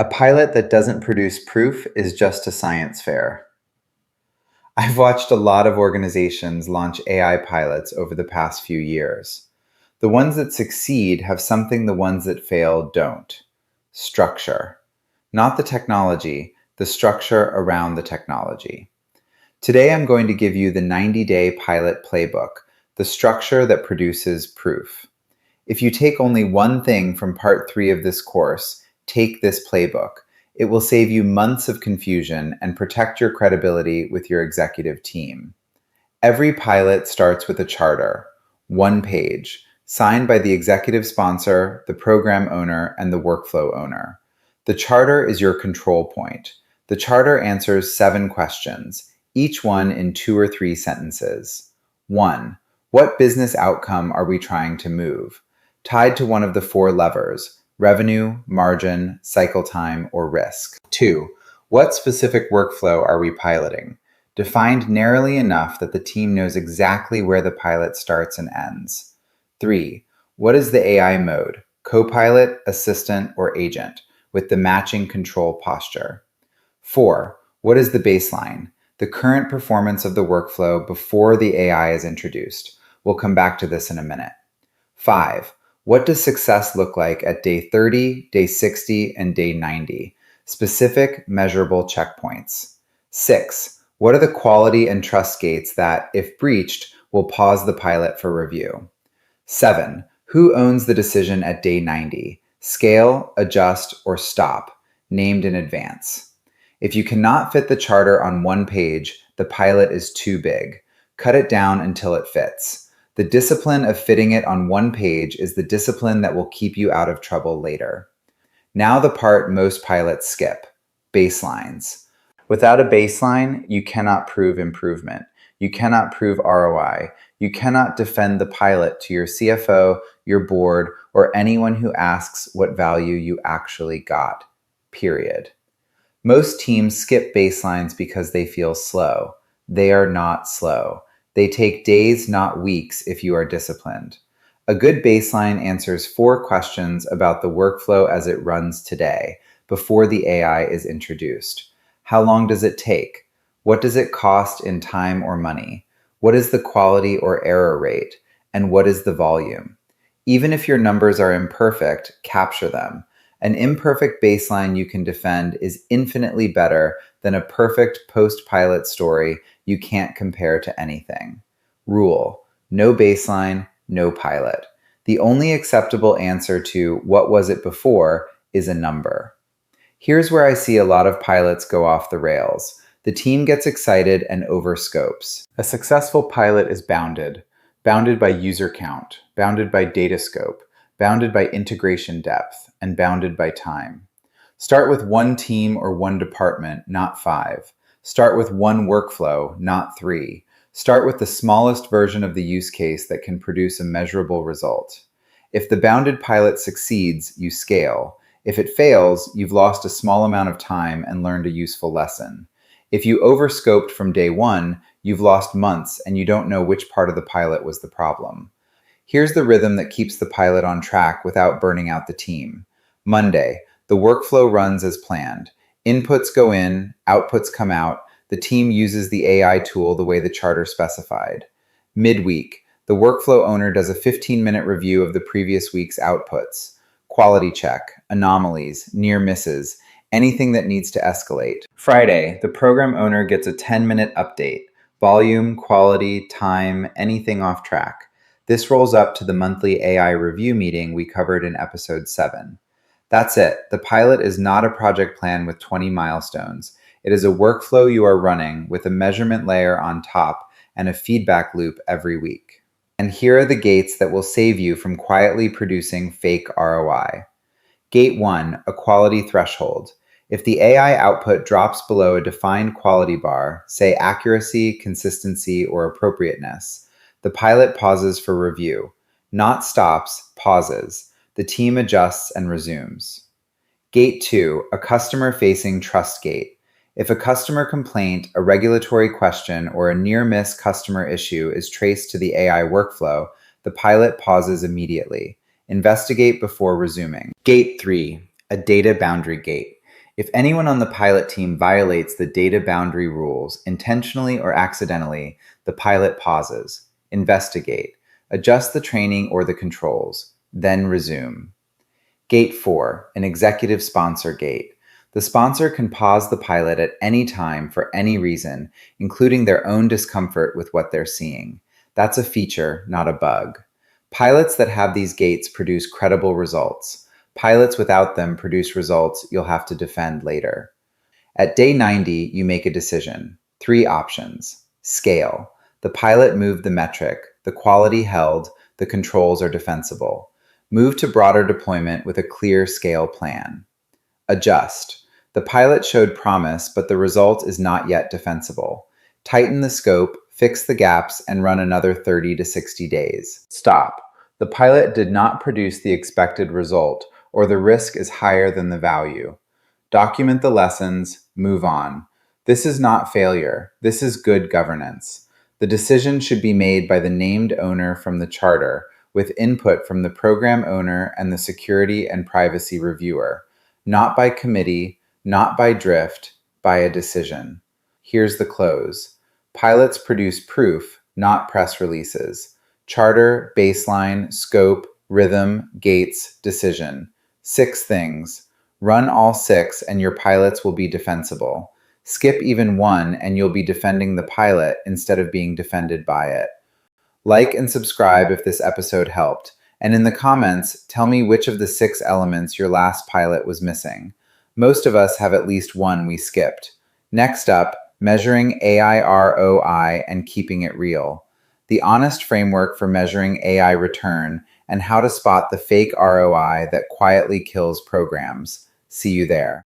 A pilot that doesn't produce proof is just a science fair. I've watched a lot of organizations launch AI pilots over the past few years. The ones that succeed have something the ones that fail don't: structure. Not the technology, the structure around the technology. Today I'm going to give you the 90-day pilot playbook, the structure that produces proof. If you take only one thing from part 3 of this course, take this playbook. It will save you months of confusion and protect your credibility with your executive team. Every pilot starts with a charter, one page, signed by the executive sponsor, the program owner, and the workflow owner. The charter is your control point. The charter answers 7 questions, each one in 2 or 3 sentences. 1. What business outcome are we trying to move? Tied to one of the 4 levers: revenue, margin, cycle time, or risk. 2. What specific workflow are we piloting? Defined narrowly enough that the team knows exactly where the pilot starts and ends. 3. What is the AI mode? Co-pilot, assistant, or agent, with the matching control posture. 4. What is the baseline? The current performance of the workflow before the AI is introduced. We'll come back to this in a minute. 5. What does success look like at day 30, day 60, and day 90? Specific, measurable checkpoints. 6. What are the quality and trust gates that, if breached, will pause the pilot for review? 7. Who owns the decision at day 90? Scale, adjust, or stop, named in advance. If you cannot fit the charter on one page, the pilot is too big. Cut it down until it fits. The discipline of fitting it on one page is the discipline that will keep you out of trouble later. Now the part most pilots skip: baselines. Without a baseline, you cannot prove improvement. You cannot prove ROI. You cannot defend the pilot to your CFO, your board, or anyone who asks what value you actually got. Period. Most teams skip baselines because they feel slow. They are not slow. They take days, not weeks, if you are disciplined. A good baseline answers 4 questions about the workflow as it runs today, before the AI is introduced. How long does it take? What does it cost in time or money? What is the quality or error rate? And what is the volume? Even if your numbers are imperfect, capture them. An imperfect baseline you can defend is infinitely better than a perfect post-pilot story you can't compare to anything. Rule: no baseline, no pilot. The only acceptable answer to "what was it before" is a number. Here's where I see a lot of pilots go off the rails. The team gets excited and overscopes. A successful pilot is bounded by user count, bounded by data scope, bounded by integration depth, and bounded by time. Start with one team or one department, not 5. Start with one workflow, not 3. Start with the smallest version of the use case that can produce a measurable result. If the bounded pilot succeeds, you scale. If it fails, you've lost a small amount of time and learned a useful lesson. If you overscoped from day 1, you've lost months and you don't know which part of the pilot was the problem. Here's the rhythm that keeps the pilot on track without burning out the team. Monday, the workflow runs as planned. Inputs go in, outputs come out. The team uses the AI tool the way the charter specified. Midweek, the workflow owner does a 15-minute review of the previous week's outputs. Quality check, anomalies, near misses, anything that needs to escalate. Friday, the program owner gets a 10-minute update. Volume, quality, time, anything off track. This rolls up to the monthly AI review meeting we covered in episode 7. That's it. The pilot is not a project plan with 20 milestones. It is a workflow you are running with a measurement layer on top and a feedback loop every week. And here are the gates that will save you from quietly producing fake ROI. Gate 1, a quality threshold. If the AI output drops below a defined quality bar, say accuracy, consistency, or appropriateness, the pilot pauses for review. Not stops, pauses. The team adjusts and resumes. Gate 2, a customer-facing trust gate. If a customer complaint, a regulatory question, or a near-miss customer issue is traced to the AI workflow, the pilot pauses immediately. Investigate before resuming. Gate 3, a data boundary gate. If anyone on the pilot team violates the data boundary rules, intentionally or accidentally, the pilot pauses, investigate, adjust the training or the controls, then resume. Gate 4, an executive sponsor gate. The sponsor can pause the pilot at any time for any reason, including their own discomfort with what they're seeing. That's a feature, not a bug. Pilots that have these gates produce credible results. Pilots without them produce results you'll have to defend later. At day 90, you make a decision. 3 options. Scale. The pilot moved the metric, the quality held, the controls are defensible. Move to broader deployment with a clear scale plan. Adjust. The pilot showed promise, but the result is not yet defensible. Tighten the scope, fix the gaps, and run another 30 to 60 days. Stop. The pilot did not produce the expected result, or the risk is higher than the value. Document the lessons, move on. This is not failure. This is good governance. The decision should be made by the named owner from the charter, with input from the program owner and the security and privacy reviewer. Not by committee, not by drift, by a decision. Here's the close. Pilots produce proof, not press releases. Charter, baseline, scope, rhythm, gates, decision. 6 things. Run all 6 and your pilots will be defensible. Skip even one and you'll be defending the pilot instead of being defended by it. Like and subscribe if this episode helped. And in the comments, tell me which of the 6 elements your last pilot was missing. Most of us have at least one we skipped. Next up, measuring AI ROI and keeping it real. The honest framework for measuring AI return and how to spot the fake ROI that quietly kills programs. See you there.